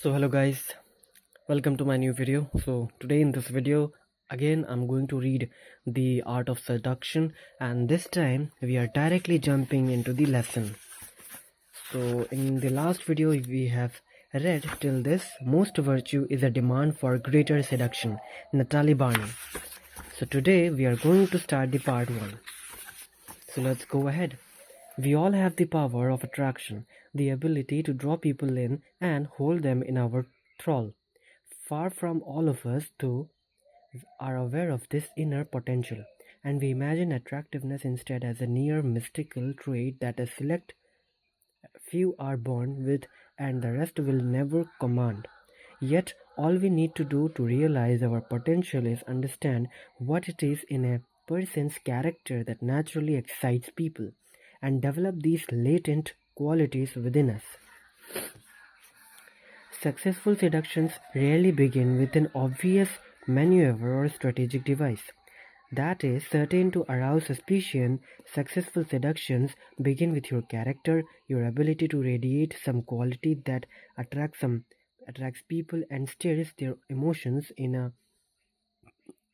So hello guys, welcome to my new video. So today in this video again I'm going to read The Art of Seduction, and this time we are directly jumping into the lesson. So in the last video we have read till this: most virtue is a demand for greater seduction, Natalie Barney. So today we are going to start the part 1. So let's go ahead. We all have the power of attraction, the ability to draw people in and hold them in our thrall. Far from all of us, though, are aware of this inner potential, and we imagine attractiveness instead as a near mystical trait that a select few are born with and the rest will never command. Yet, all we need to do to realize our potential is understand what it is in a person's character that naturally excites people, and develop these latent qualities within us. Successful seductions rarely begin with an obvious maneuver or strategic device that is certain to arouse suspicion. Successful seductions begin with your character, your ability to radiate some quality that attracts people and stirs their emotions in a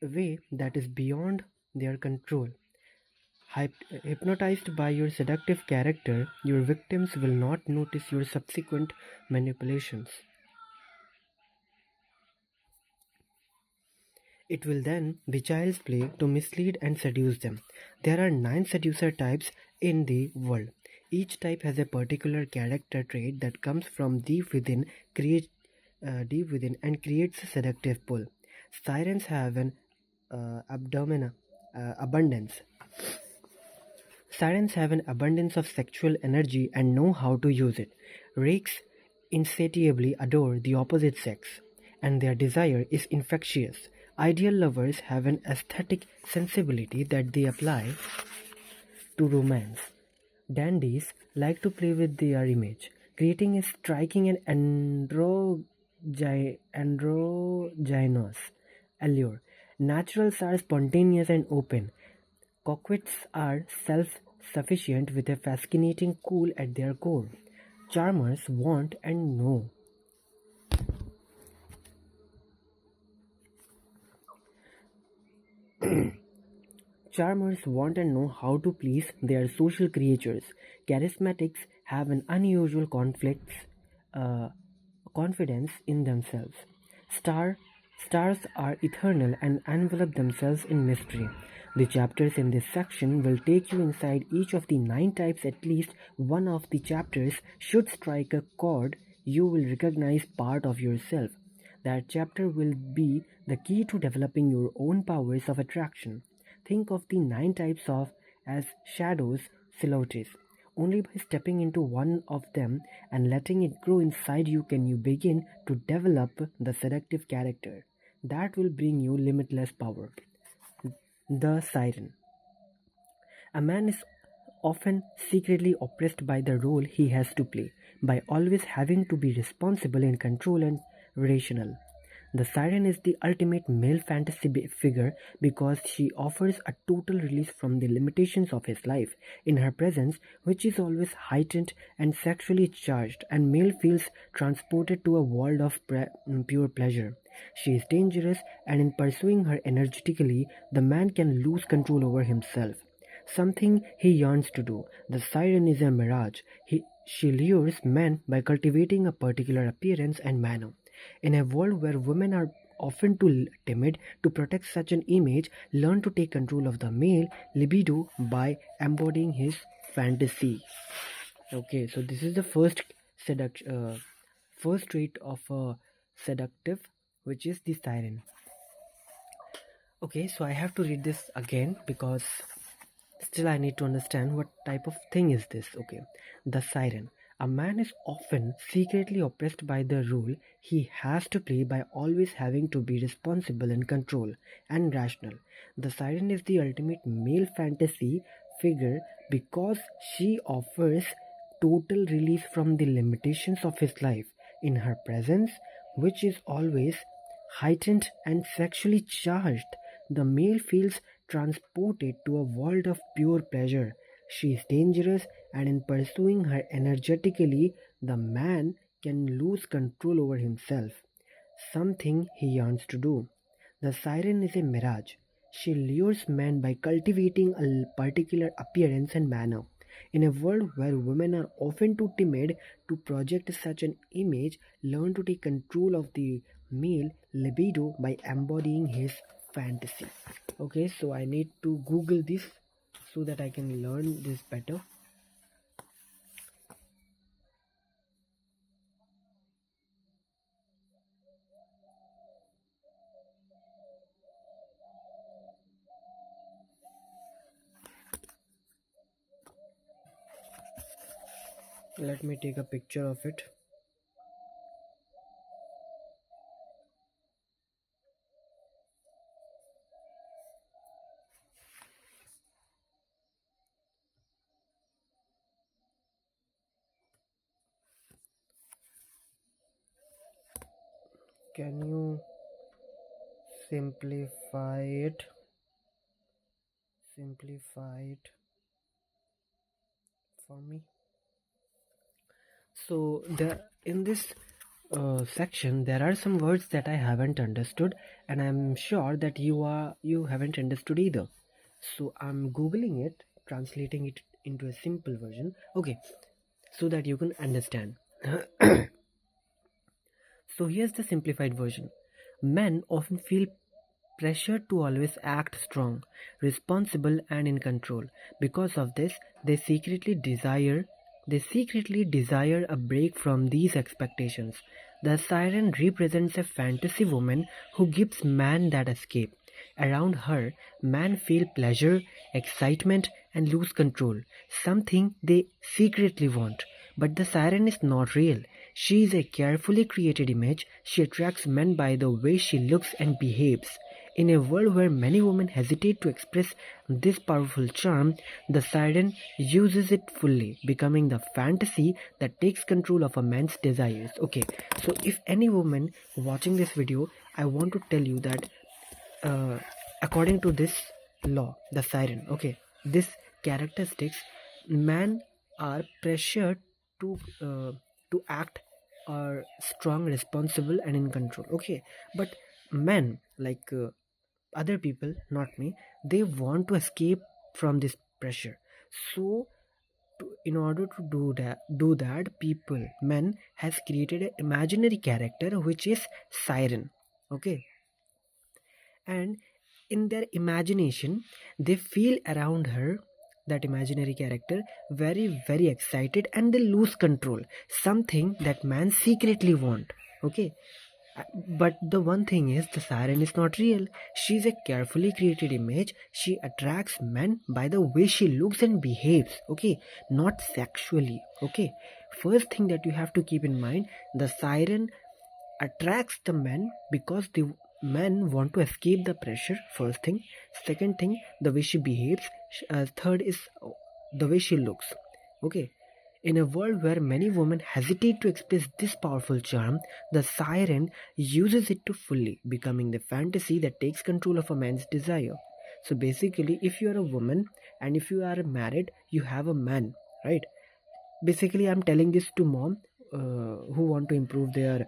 way that is beyond their control. Hypnotized by your seductive character, your victims will not notice your subsequent manipulations. It will then be child's play to mislead and seduce them. There are 9 seducer types in the world. Each type has a particular character trait that comes from deep within and creates a seductive pull. Sirens have an abundance. Sirens have an abundance of sexual energy and know how to use it. Rakes insatiably adore the opposite sex, and their desire is infectious. Ideal lovers have an aesthetic sensibility that they apply to romance. Dandies like to play with their image, creating a striking and androgynous allure. Naturals are spontaneous and open. Coquettes are self-sufficient with a fascinating cool at their core. Charmers want and know Charmers want and know how to please their social creatures. Charismatics have an unusual uh, confidence in themselves. Star Stars are eternal and envelop themselves in mystery. The chapters in this section will take you inside each of the 9 types. At least one of the chapters should strike a chord you will recognize part of yourself. That chapter will be the key to developing your own powers of attraction. Think of the 9 types of as shadows, silhouettes. Only by stepping into one of them and letting it grow inside you can you begin to develop the seductive character that will bring you limitless power. The Siren. A man is often secretly oppressed by the role he has to play, by always having to be responsible, in control, and rational. The siren is the ultimate male fantasy figure because she offers a total release from the limitations of his life. In her presence, which is always heightened and sexually charged, and male feels transported to a world of pure pleasure. She is dangerous, and in pursuing her energetically, the man can lose control over himself, something he yearns to do. The siren is a mirage. She lures men by cultivating a particular appearance and manner. In a world where women are often too timid to protect such an image, learn to take control of the male libido by embodying his fantasy. Okay, so this is the first trait of a seductive, which is the siren. Okay, so I have to read this again because still I need to understand what type of thing is this. Okay, the siren. A man is often secretly oppressed by the role he has to play by always having to be responsible and control and rational. The siren is the ultimate male fantasy figure because she offers total release from the limitations of his life. In her presence, which is always heightened and sexually charged, the male feels transported to a world of pure pleasure. She is dangerous, and in pursuing her energetically, the man can lose control over himself, something he yearns to do. The siren is a mirage. She lures men by cultivating a particular appearance and manner. In a world where women are often too timid to project such an image, learn to take control of the male libido by embodying his fantasy. Okay, so I need to Google this so that I can learn this better. Let me take a picture of it. Can you simplify it? Simplify it for me. So in this section there are some words that I haven't understood, and I'm sure that you haven't understood either. So I'm googling it, translating it into a simple version. Okay, so that you can understand. So here's the simplified version. Men often feel pressure to always act strong, responsible and in control. Because of this, they secretly desire a break from these expectations. The siren represents a fantasy woman who gives man that escape. Around her, men feel pleasure, excitement, and lose control, something they secretly want. But the siren is not real. She is a carefully created image. She attracts men by the way she looks and behaves. In a world where many women hesitate to express this powerful charm, the siren uses it fully, becoming the fantasy that takes control of a man's desires. Okay, so if any woman watching this video, I want to tell you that uh, according to this law, the siren, okay, this characteristics, men are pressured to uh, to act are strong, responsible and in control. Okay, but men like other people, not me, they want to escape from this pressure. So in order to do that, people, men has created an imaginary character which is siren. Okay, and in their imagination they feel around her, that imaginary character, very excited, and they lose control, something that man secretly want. Okay, but the one thing is, the siren is not real. She's a carefully created image. She attracts men by the way she looks and behaves. Okay, not sexually. Okay, first thing that you have to keep in mind, the siren attracts the men because the men want to escape the pressure. First thing. Second thing, the way she behaves. Third is the way she looks. Okay, in a world where many women hesitate to express this powerful charm, the siren uses it to fully, becoming the fantasy that takes control of a man's desire. So basically, if you are a woman and if you are married, you have a man, right? Basically, I'm telling this to mom who want to improve their,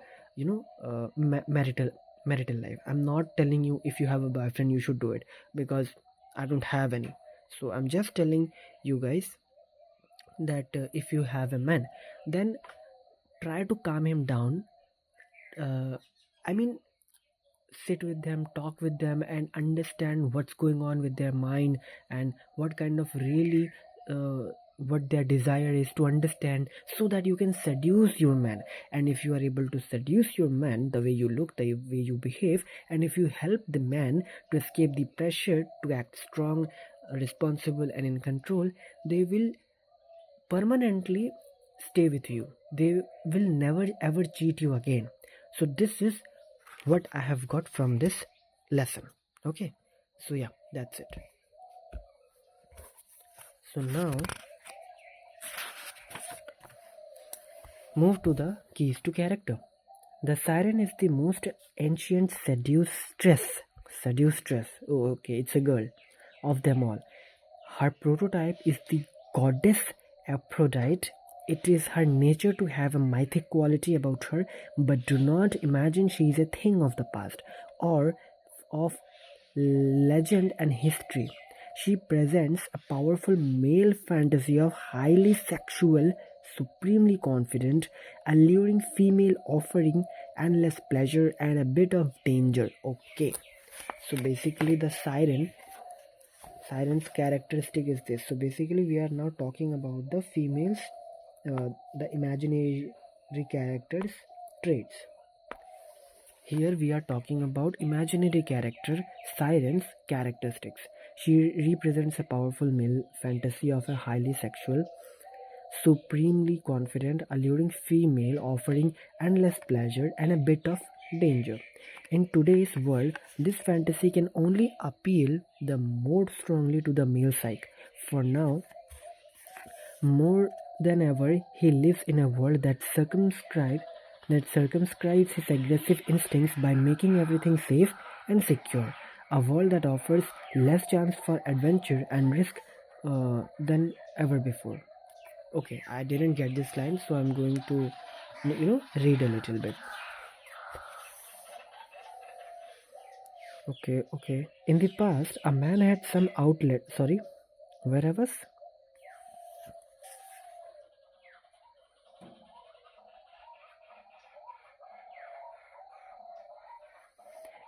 marital life. I'm not telling you if you have a boyfriend you should do it, because I don't have any. So I'm just telling you guys that if you have a man, then try to calm him down. I mean, sit with them, talk with them, and understand what's going on with their mind, and what kind of really what their desire is, to understand, so that you can seduce your man. And if you are able to seduce your man, the way you look, the way you behave, and if you help the man to escape the pressure to act strong, responsible and in control, they will permanently stay with you. They will never ever cheat you again. So this is what I have got from this lesson. Okay, so yeah, that's it. So now move to the keys to character. The siren is the most ancient seduce stress. Oh, okay, it's a girl of them all. Her prototype is the goddess Aphrodite, It is her nature to have a mythic quality about her, but do not imagine she is a thing of the past or of legend and history. She presents a powerful male fantasy of highly sexual, supremely confident, alluring female offering endless pleasure and a bit of danger. Okay, so basically the Siren's characteristic is this. So basically we are now talking about the females, the imaginary characters traits. Here we are talking about imaginary character Siren's characteristics. She represents a powerful male fantasy of a highly sexual, supremely confident, alluring female offering endless pleasure and a bit of danger. In today's world, this fantasy can only appeal the more strongly to the male psyche. For now, more than ever, he lives in a world that circumscribes his aggressive instincts by making everything safe and secure. A world that offers less chance for adventure and risk than ever before. Okay, I didn't get this line, so I'm going to, read a little bit. Okay, okay. In the past, a man had some outlet. Sorry, where I was?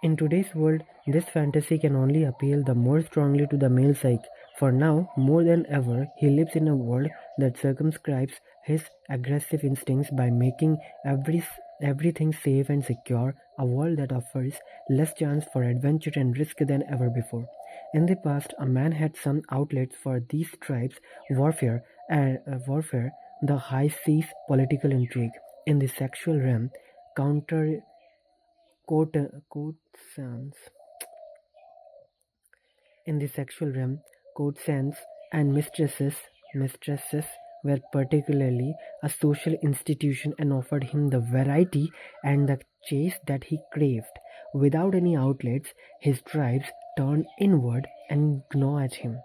In today's world, this fantasy can only appeal the more strongly to the male psyche. For now, more than ever, he lives in a world that circumscribes his aggressive instincts by making everything safe and secure, a world that offers less chance for adventure and risk than ever before. In the past, a man had some outlets for these tribes, warfare, the high seas, political intrigue. In the sexual realm, counter court, courtesans in the sexual realm, courtesans and mistresses were particularly a social institution and offered him the variety and the chase that he craved. Without any outlets, his tribes turned inward and gnaw at him,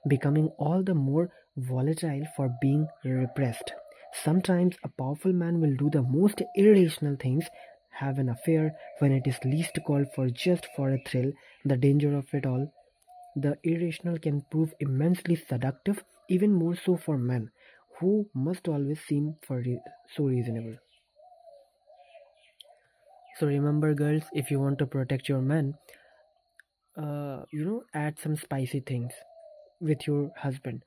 becoming all the more volatile for being repressed. Sometimes a powerful man will do the most irrational things, have an affair when it is least called for just for a thrill. The danger of it all, the irrational can prove immensely seductive, even more so for men, who must always seem so reasonable. So remember, girls, if you want to protect your man, add some spicy things with your husband,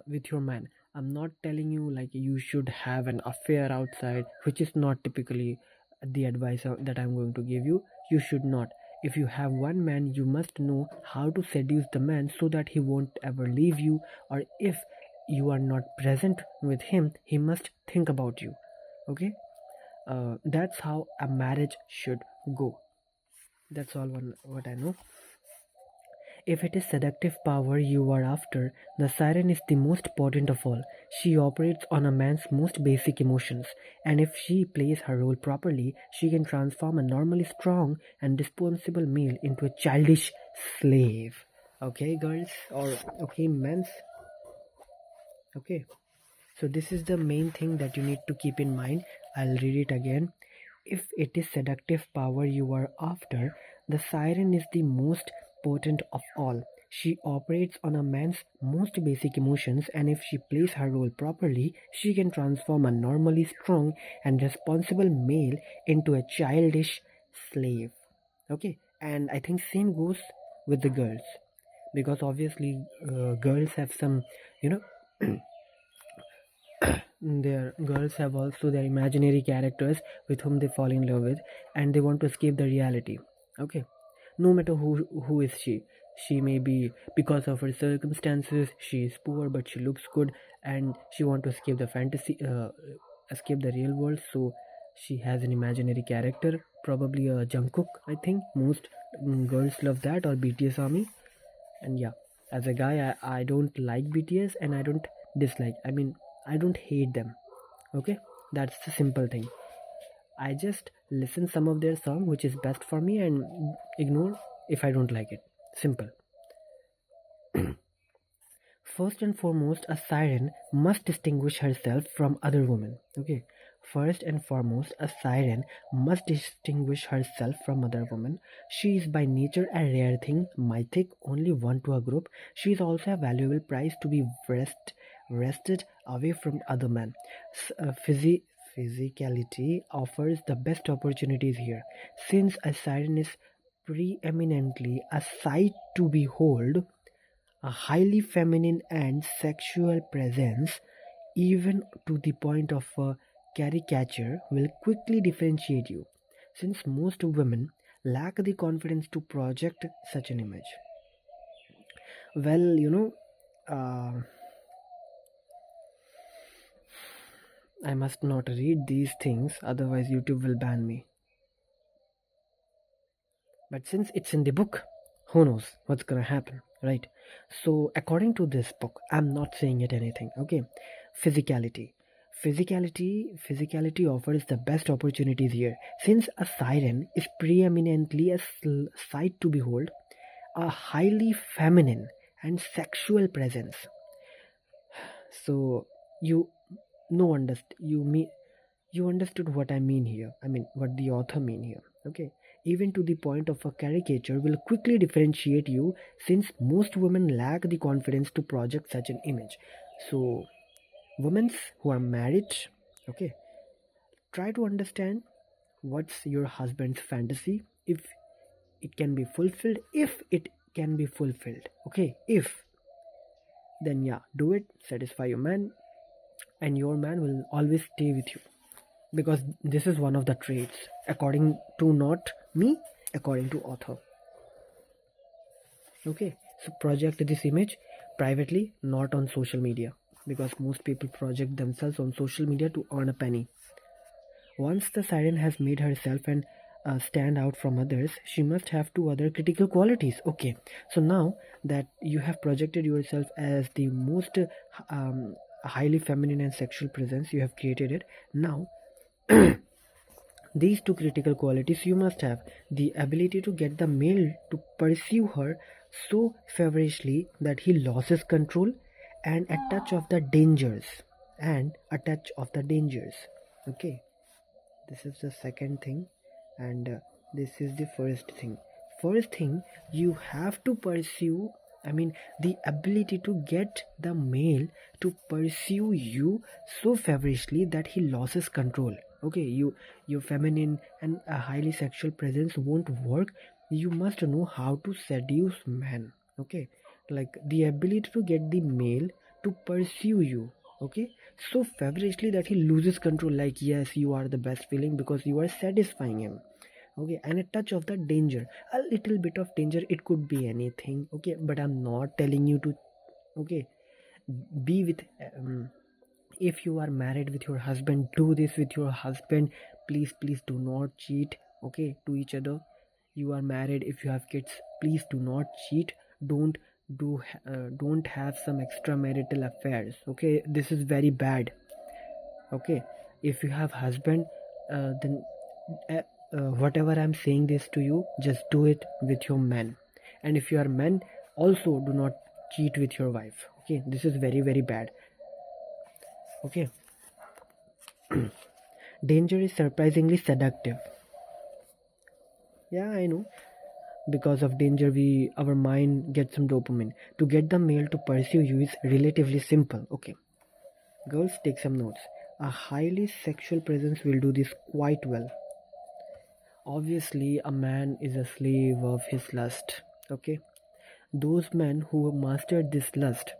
with your man. I'm not telling you like you should have an affair outside, which is not typically the advice that I'm going to give you. You should not. If you have one man, you must know how to seduce the man so that he won't ever leave you, or if you are not present with him, he must think about you. Okay, that's how a marriage should go. That's all what I know. If it is seductive power you are after, the siren is the most potent of all. She operates on a man's most basic emotions, and if she plays her role properly, she can transform a normally strong and responsible male into a childish slave. Okay, girls? Or, okay, men's? Okay. So, this is the main thing that you need to keep in mind. I'll read it again. If it is seductive power you are after, the siren is the most potent of all. She operates on a man's most basic emotions, and if she plays her role properly, she can transform a normally strong and responsible male into a childish slave. Okay, and I think same goes with the girls, because obviously girls have some, you know, their girls have also their imaginary characters with whom they fall in love with, and they want to escape the reality. Okay, no matter who is she may be, because of her circumstances she is poor but she looks good, and she want to escape the fantasy, escape the real world. So she has an imaginary character, probably a Jungkook. I think most girls love that, or BTS army. And yeah, as a guy, I don't like BTS, and I don't dislike, I mean, I don't hate them. Okay, that's the simple thing. I just listen some of their song which is best for me and ignore if I don't like it. Simple. First and foremost, a siren must distinguish herself from other women. Okay. First and foremost, a siren must distinguish herself from other women. She is by nature a rare thing, mythic, only one to a group. She is also a valuable prize to be wrested away from other men. Physicality offers the best opportunities here. Since a siren is preeminently a sight to behold, a highly feminine and sexual presence, even to the point of a caricature, will quickly differentiate you, since most women lack the confidence to project such an image. Well, I must not read these things, otherwise, YouTube will ban me. But since it's in the book, who knows what's gonna happen, right? So, according to this book, I'm not saying it anything, okay? Physicality. Physicality offers the best opportunities here. Since a siren is preeminently a sight to behold, a highly feminine and sexual presence. So, you no understand you understood what I mean here. I mean, what the author mean here. Okay. Even to the point of a caricature will quickly differentiate you, since most women lack the confidence to project such an image. So, women who are married, okay, try to understand what's your husband's fantasy, if it can be fulfilled, if it can be fulfilled. Okay, if, then yeah, do it, satisfy your man, and your man will always stay with you, because this is one of the traits, according to not me, according to author. Okay, so project this image privately, not on social media, because most people project themselves on social media to earn a penny. Once the siren has made herself and stand out from others, she must have two other critical qualities. Okay, so now that you have projected yourself as the most highly feminine and sexual presence, you have created it. Now, these two critical qualities you must have: the ability to get the male to pursue her so feverishly that he loses control, and a touch of the dangers. Okay, this is the second thing, and this is the first thing. First thing, you have to pursue, I mean, the ability to get the male to pursue you so feverishly that he loses control. Okay, your feminine and a highly sexual presence won't work. You must know how to seduce men. Okay, like the ability to get the male to pursue you, okay, so feverishly that he loses control, like, yes, you are the best feeling because you are satisfying him. Okay, and a touch of the danger, a little bit of danger, it could be anything. Okay, but I'm not telling you to, okay, be with if you are married with your husband, do this with your husband. Please do not cheat, okay, to each other. You are married, if you have kids, please do not cheat. Don't have some extramarital affairs. Okay, this is very bad. Okay, if you have husband, then uh, whatever I'm saying this to you, just do it with your man. And if you are men, also do not cheat with your wife. Okay, this is very bad. Okay, danger is surprisingly seductive. Yeah, I know. Because of danger, our mind gets some dopamine. To get the male to pursue you is relatively simple. Okay, girls, take some notes. A highly sexual presence will do this quite well. Obviously, a man is a slave of his lust. Okay, those men who have mastered this lust,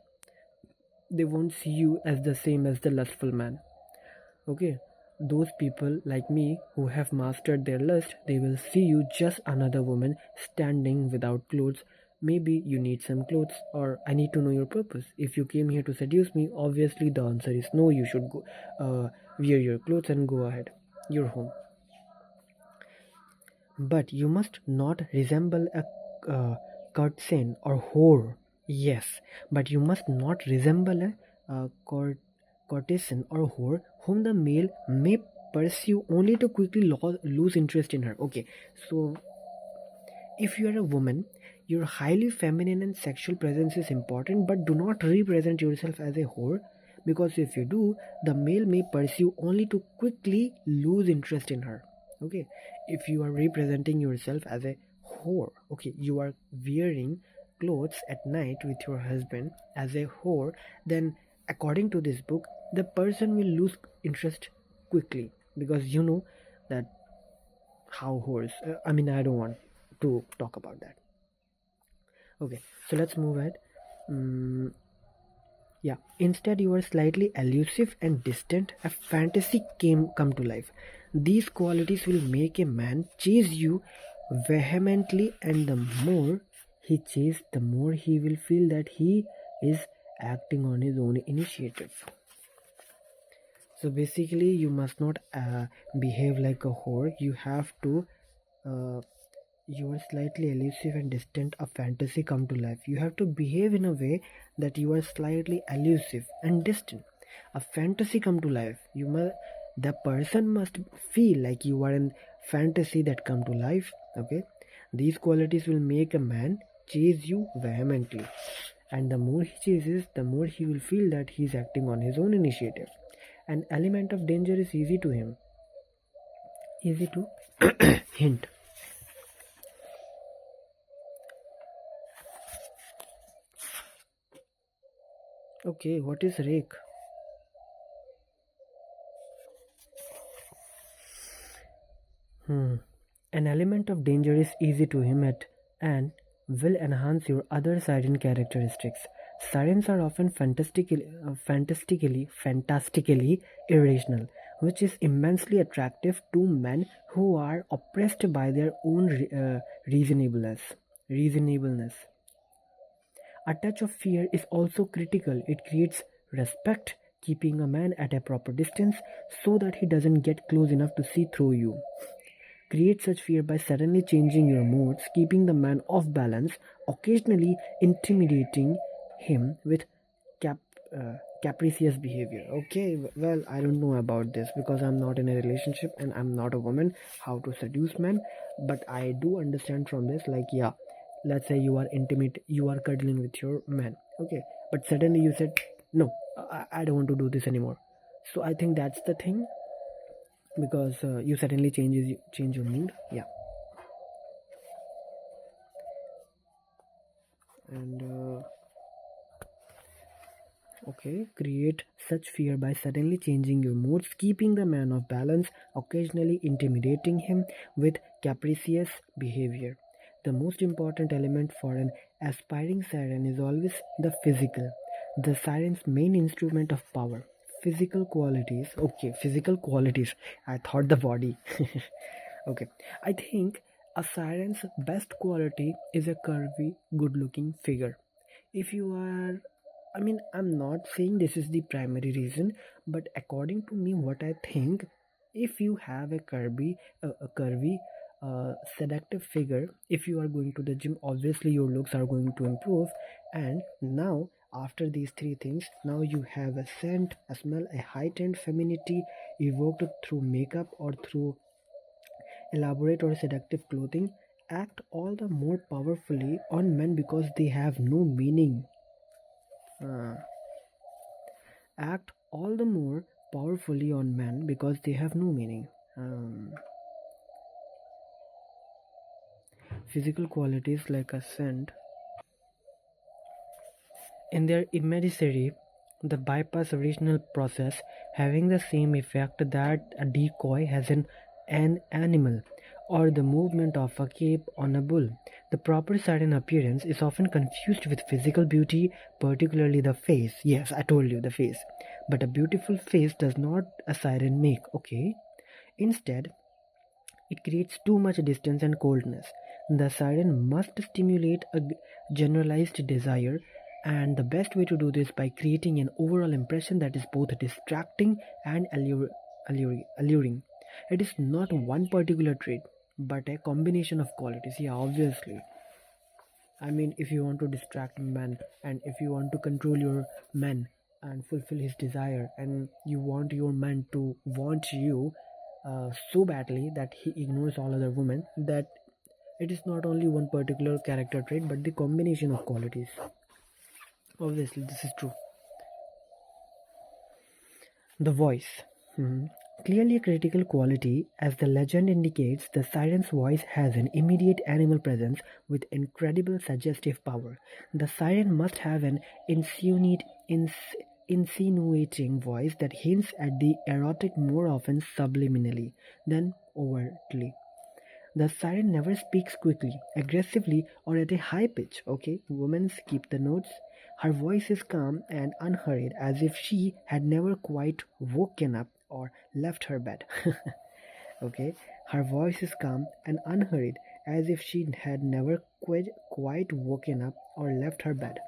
they won't see you as the same as the lustful man. Okay, those people like me who have mastered their lust, they will see you just another woman standing without clothes. Maybe you need some clothes, or I need to know your purpose. If you came here to seduce me, obviously the answer is no. You should go wear your clothes and go ahead. You're home. But you must not resemble a courtesan or whore. Yes, but you must not resemble a courtesan or whore whom the male may pursue only to quickly lose interest in her. Okay, so if you are a woman, Your highly feminine and sexual presence is important, but do not represent yourself as a whore, because if you do, the male may pursue only to quickly lose interest in her. Okay, if you are representing yourself as a whore, okay, you are wearing clothes at night with your husband as a whore, then according to this book, the person will lose interest quickly, because you know that how whores. I mean, I don't want to talk about that. Okay, so let's move ahead. Mm, yeah. Instead, you are slightly elusive and distant. A fantasy come to life. These qualities will make a man chase you vehemently, and the more he chases, the more he will feel that he is acting on his own initiative. So basically, you must not behave like a whore. You have to uh, you are slightly elusive and distant, a fantasy come to life. You have to behave in a way that you are slightly elusive and distant. A fantasy come to life. The person must feel like you are in fantasy that come to life. Okay, these qualities will make a man chase you vehemently, and the more he chases, the more he will feel that he is acting on his own initiative. An element of danger is easy to him. Easy to hint. Okay, what is rake? Hmm. An element of danger is easy to emit and will enhance your other siren characteristics. Sirens are often fantastically irrational, which is immensely attractive to men who are oppressed by their own reasonableness. Reasonableness. A touch of fear is also critical. It creates respect, keeping a man at a proper distance so that he doesn't get close enough to see through you. Create such fear by suddenly changing your moods, keeping the man off balance, occasionally intimidating him with cap, capricious behavior. Okay, well, I don't know about this because I'm not in a relationship and I'm not a woman, how to seduce men, but I do understand from this, like, yeah, let's say you are intimate, you are cuddling with your man, okay, but suddenly you said, no, I don't want to do this anymore. So I think that's the thing, because you suddenly change your mood, yeah. And okay, create such fear by suddenly changing your moods, keeping the man off balance, occasionally intimidating him with capricious behavior. The most important element for an aspiring siren is always the physical, the siren's main instrument of power. Physical qualities, okay, physical qualities, I thought the body. Okay, I think a siren's best quality is a curvy, good looking figure. If you are, I mean, I'm not saying this is the primary reason, but according to me, what I think, if you have a curvy, seductive figure, if you are going to the gym, obviously your looks are going to improve. And now, after these three things, now you have a scent, a smell, a heightened femininity evoked through makeup or through elaborate or seductive clothing, act all the more powerfully on men because they have no meaning. Uh, act all the more powerfully on men because they have no meaning. Physical qualities like a scent. In their immediacy, the bypass original process, having the same effect that a decoy has in an animal, or the movement of a cape on a bull. The proper siren appearance is often confused with physical beauty, particularly the face. Yes, I told you the face. But a beautiful face does not a siren make, okay? Instead, it creates too much distance and coldness. The siren must stimulate a generalized desire, and the best way to do this by creating an overall impression that is both distracting and alluring. It is not one particular trait, but a combination of qualities. Yeah, obviously. I mean, if you want to distract a man and if you want to control your man and fulfill his desire, and you want your man to want you so badly that he ignores all other women, that It is not only one particular character trait but the combination of qualities. Obviously, this is true. The voice. Mhm. Clearly a critical quality, as the legend indicates, the siren's voice has an immediate animal presence with incredible suggestive power. The siren must have an insinuating voice that hints at the erotic more often subliminally than overtly. The siren never speaks quickly, aggressively, or at a high pitch. Okay, women keep the notes. Her voice is calm and unhurried, as if she had never quite woken up or left her bed. Okay, her voice is calm and unhurried, as if she had never quite woken up or left her bed.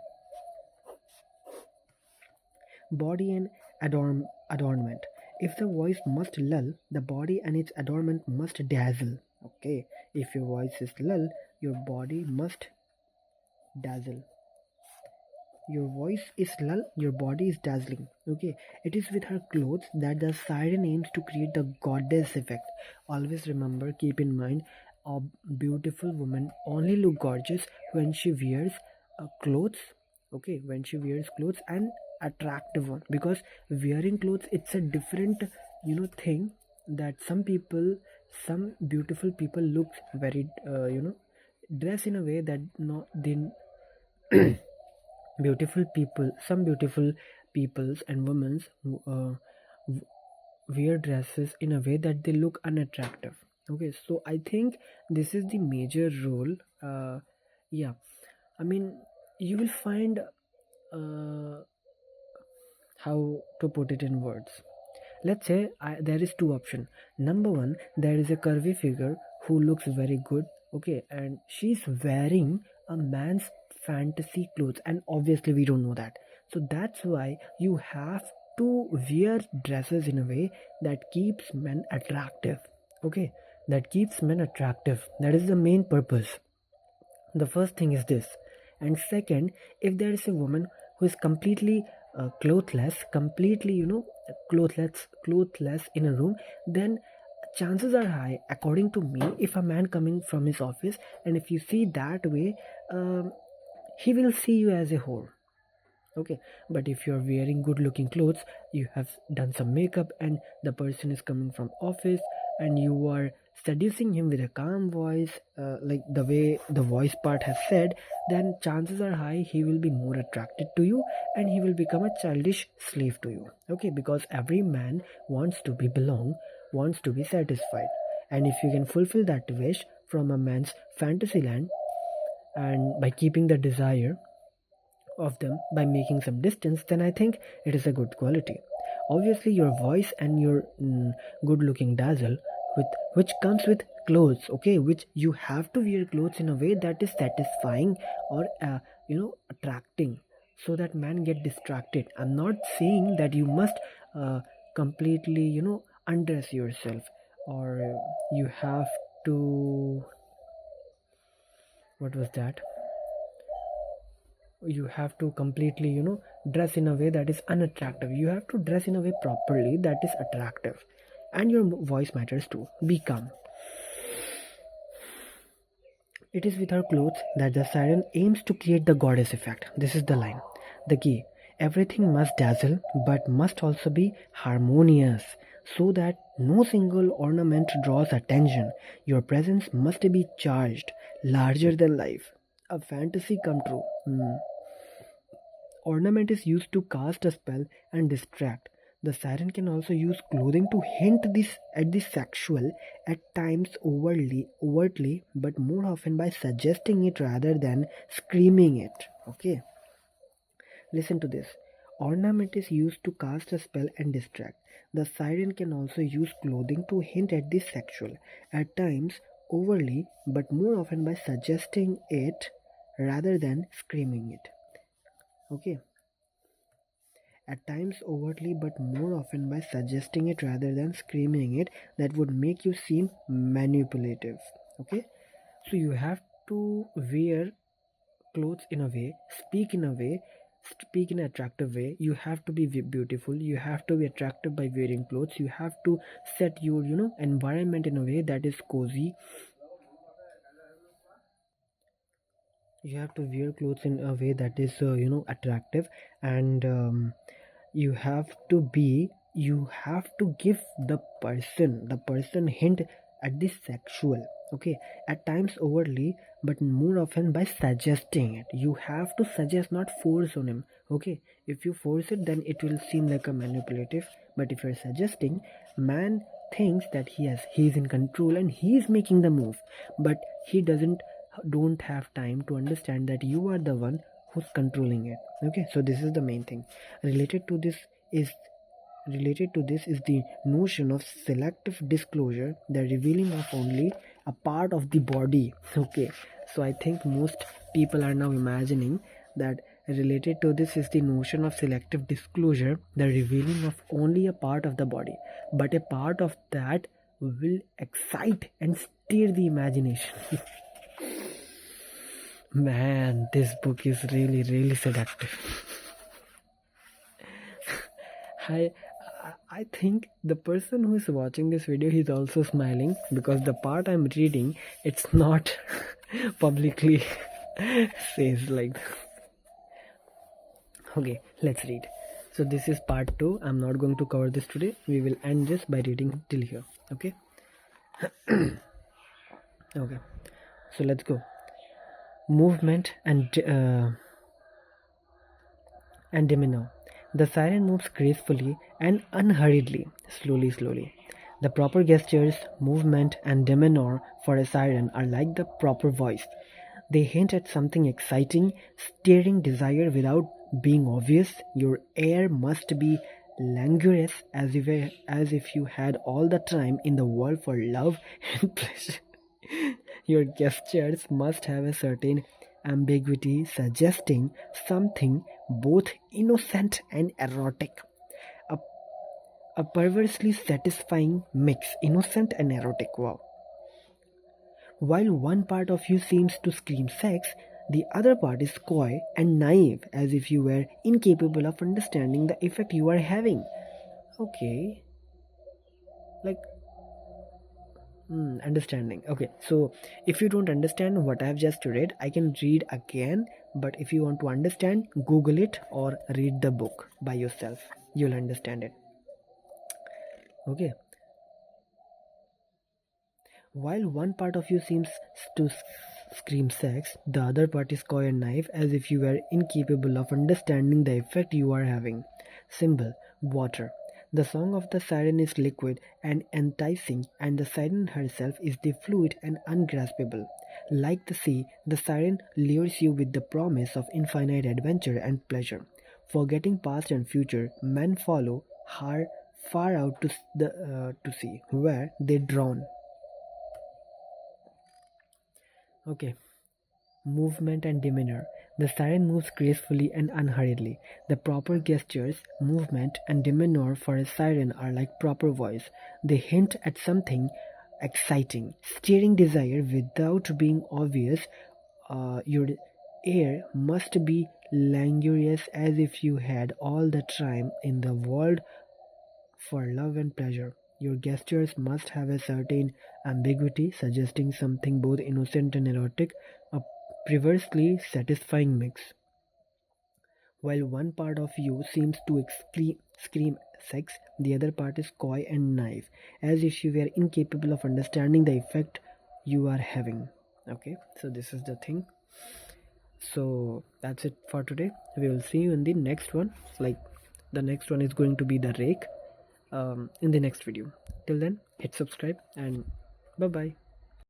Body and adornment. If the voice must lull, the body and its adornment must dazzle. Okay, if your voice is lull, your body must dazzle. Your voice is lull, your body is dazzling. Okay, it is with her clothes that the siren aims to create the goddess effect. Always remember, keep in mind, a beautiful woman only look gorgeous when she wears clothes. Okay, when she wears clothes and attractive one, because wearing clothes, it's a different thing that some beautiful people look very dress in a way that not they beautiful people some beautiful peoples and women's w- wear dresses in a way that they look unattractive. Okay, so I think this is the major role. Yeah, I mean, you will find how to put it in words. Let's say there is two option. Number one, there is a curvy figure who looks very good, okay, and she's wearing a man's fantasy clothes, and obviously we don't know that. So that's why you have to wear dresses in a way that keeps men attractive. Okay, that keeps men attractive. That is the main purpose. The first thing is this. And second, if there is a woman who is completely clothless, completely clothless in a room, then chances are high, according to me, if a man coming from his office and if you see that way, um, he will see you as a whore. Okay, but if you're wearing good looking clothes, you have done some makeup, and the person is coming from office, and you are seducing him with a calm voice, like the way the voice part has said, then chances are high he will be more attracted to you, and he will become a childish slave to you. Okay, because every man wants to be belong, wants to be satisfied, and if you can fulfill that wish from a man's fantasy land, and by keeping the desire of them by making some distance, then I think it is a good quality. Obviously, your voice and your good looking dazzle, with which comes with clothes, okay, which you have to wear clothes in a way that is satisfying or attracting, so that man get distracted. I'm not saying that you must uh, completely undress yourself, or you have to, what was that, you have to completely dress in a way that is unattractive. You have to dress in a way properly that is attractive. And your voice matters too. Be calm. It is with her clothes that the siren aims to create the goddess effect. This is the line, the key. Everything must dazzle but must also be harmonious, so that no single ornament draws attention. Your presence must be charged, larger than life, a fantasy come true. Ornament is used to cast a spell and distract. The siren can also use clothing to hint this at the sexual, at times overtly, but more often by suggesting it rather than screaming it. Okay, listen to this. Ornament is used to cast a spell and distract. The siren can also use clothing to hint at the sexual, at times overly, but more often by suggesting it rather than screaming it. Okay, at times overtly but more often by suggesting it rather than screaming it, that would make you seem manipulative. Okay, so you have to wear clothes in a way, speak in a way, speak in an attractive way. You have to be beautiful, you have to be attractive by wearing clothes. You have to set your environment in a way that is cozy, you have to wear clothes in a way that is attractive, and you have to give the person hint at the sexual, okay, at times overtly, but more often by suggesting it. You have to suggest, not force on him, okay. If you force it, then it will seem like a manipulative, but if you're suggesting, man thinks that he's in control and he's making the move, but he don't have time to understand that you are the one who's controlling it, okay. So this is the main thing. Is related to this is the notion of selective disclosure, the revealing of only a part of the body, okay. So I think most people are now imagining that related to this is the notion of selective disclosure, the revealing of only a part of the body, but a part of that will excite and stir the imagination. Man, this book is really, really seductive. I think the person who is watching this video, he's also smiling, because the part I'm reading, it's not publicly says like that. Okay, let's read. So this is part 2. I'm not going to cover this today. We will end this by reading till here, okay. Okay, so let's go. Movement and demeanor. The siren moves gracefully and unhurriedly, slowly. The proper gestures, movement, and demeanor for a siren are like the proper voice. They hint at something exciting, stirring desire without being obvious. Your air must be languorous, as if you had all the time in the world for love and pleasure. Your gestures must have a certain ambiguity, suggesting something both innocent and erotic. A, a perversely satisfying mix, innocent and erotic. Wow. While one part of you seems to scream sex, the other part is coy and naive, as if you were incapable of understanding the effect you are having. Okay. Like, understanding. Okay, so if you don't understand what I've just read, I can read again, but if you want to understand, Google it or read the book by yourself. You'll understand it. Okay. While one part of you seems to scream sex, the other part is coy and naive, as if you were incapable of understanding the effect you are having. Symbol: water. The song of the siren is liquid and enticing, and the siren herself is the fluid and ungraspable. Like the sea, the siren lures you with the promise of infinite adventure and pleasure. Forgetting past and future, men follow her far out to sea, where they drown. Okay. Movement and demeanor. The siren moves gracefully and unhurriedly. The proper gestures, movement, and demeanor for a siren are like proper voice. They hint at something exciting, stirring desire without being obvious. Your air must be languorous, as if you had all the time in the world for love and pleasure. Your gestures must have a certain ambiguity, suggesting something both innocent and erotic, a perversely satisfying mix. While one part of you seems to scream sex, the other part is coy and naive, as if you were incapable of understanding the effect you are having. Okay, so this is the thing. So that's it for today. We will see you in the next one. Like, the next one is going to be the rake in the next video. Till then, hit subscribe and bye bye.